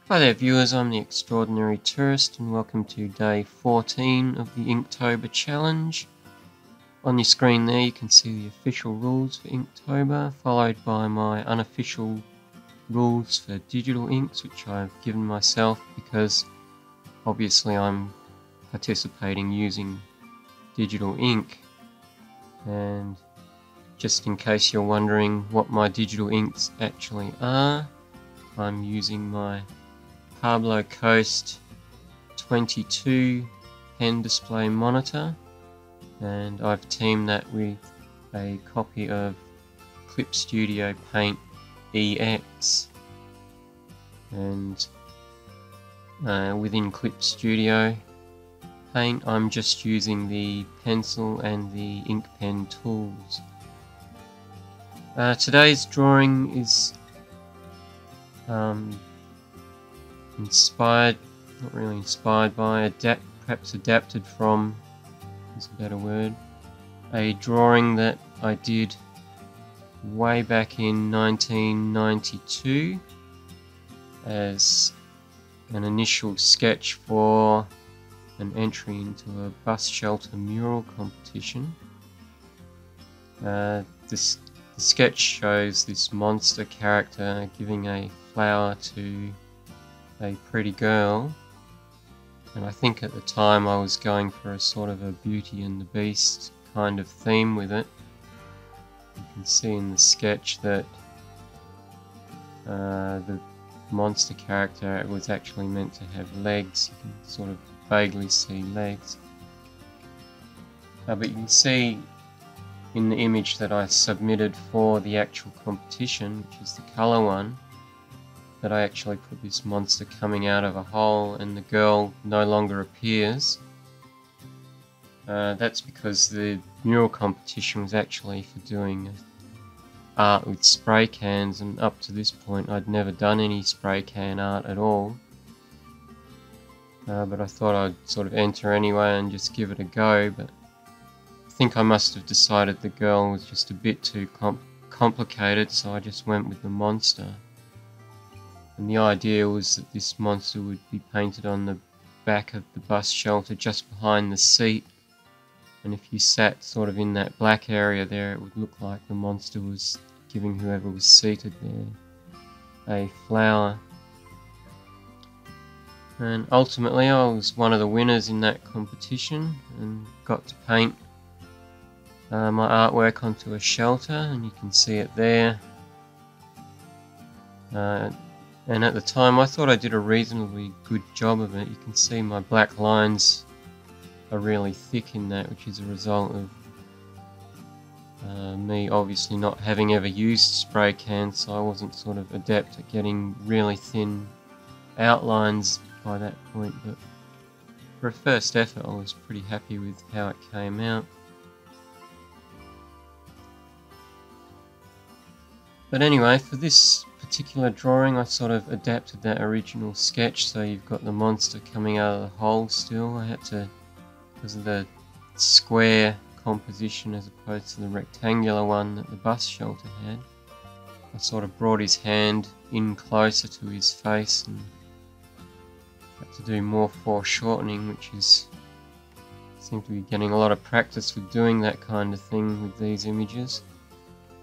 Hi there viewers, I'm the Extraordinary Tourist and welcome to day 14 of the InkTober challenge. On your screen there you can see the official rules for InkTober, followed by my unofficial rules for digital inks, which I've given myself because obviously I'm participating using digital ink. And just in case you're wondering what my digital inks actually are, I'm using my Pablo Coast 22 pen display monitor, and I've teamed that with a copy of Clip Studio Paint EX, and within Clip Studio Paint I'm just using the pencil and the ink pen tools. Today's drawing is inspired, not really inspired by, perhaps adapted from, is a better word, a drawing that I did way back in 1992 as an initial sketch for an entry into a bus shelter mural competition. The sketch shows this monster character giving a flower to a pretty girl, and I think at the time I was going for a sort of a Beauty and the Beast kind of theme with it. You can see in the sketch that the monster character was actually meant to have legs. You can sort of vaguely see legs, but you can see in the image that I submitted for the actual competition, which is the colour one, that I actually put this monster coming out of a hole and the girl no longer appears. That's because the mural competition was actually for doing art with spray cans, and up to this point I'd never done any spray can art at all. But I thought I'd sort of enter anyway and just give it a go, but I think I must have decided the girl was just a bit too complicated, so I just went with the monster. And the idea was that this monster would be painted on the back of the bus shelter just behind the seat, and if you sat sort of in that black area there, it would look like the monster was giving whoever was seated there a flower. And ultimately I was one of the winners in that competition and got to paint my artwork onto a shelter, and you can see it there. And at the time I thought I did a reasonably good job of it. You can see my black lines are really thick in that, which is a result of me obviously not having ever used spray cans, so I wasn't sort of adept at getting really thin outlines by that point, but for a first effort I was pretty happy with how it came out. But anyway, for this particular drawing I sort of adapted that original sketch, so you've got the monster coming out of the hole still. I had to, because of the square composition as opposed to the rectangular one that the bus shelter had, I sort of brought his hand in closer to his face and had to do more foreshortening, which is, seem to be getting a lot of practice with doing that kind of thing with these images,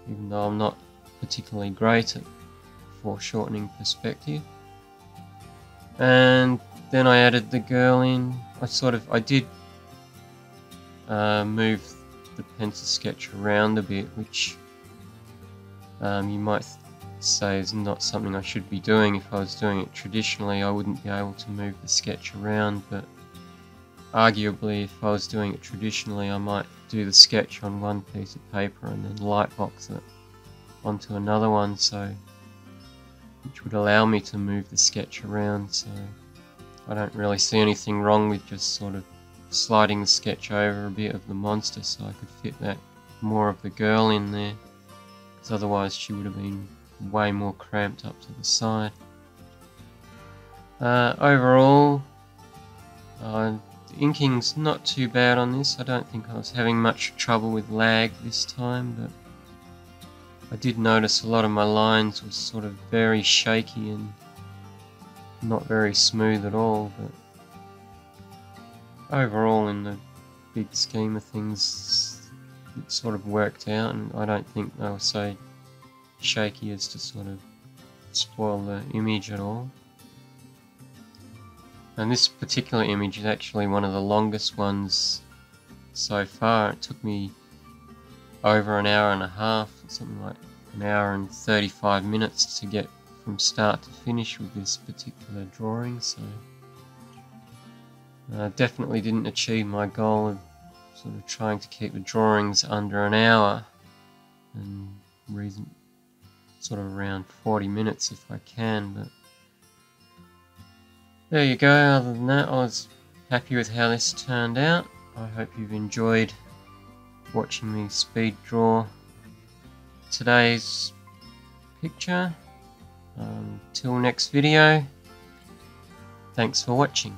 even though I'm not particularly great at foreshortening perspective. And then I added the girl in. I did move the pencil sketch around a bit, which you might say is not something I should be doing. If I was doing it traditionally I wouldn't be able to move the sketch around, but arguably if I was doing it traditionally I might do the sketch on one piece of paper and then lightbox it onto another one, which would allow me to move the sketch around. So I don't really see anything wrong with just sort of sliding the sketch over a bit of the monster so I could fit that more of the girl in there, because otherwise she would have been way more cramped up to the side. Overall, the inking's not too bad on this. I don't think I was having much trouble with lag this time, but I did notice a lot of my lines were sort of very shaky and not very smooth at all, but overall in the big scheme of things it sort of worked out, and I don't think they were so shaky as to sort of spoil the image at all. And this particular image is actually one of the longest ones so far. It took me over an hour and a half, something like an hour and 35 minutes to get from start to finish with this particular drawing, so definitely didn't achieve my goal of sort of trying to keep the drawings under an hour, and sort of around 40 minutes if I can, but there you go. Other than that, I was happy with how this turned out. I hope you've enjoyed watching me speed draw today's picture. Till next video, thanks for watching.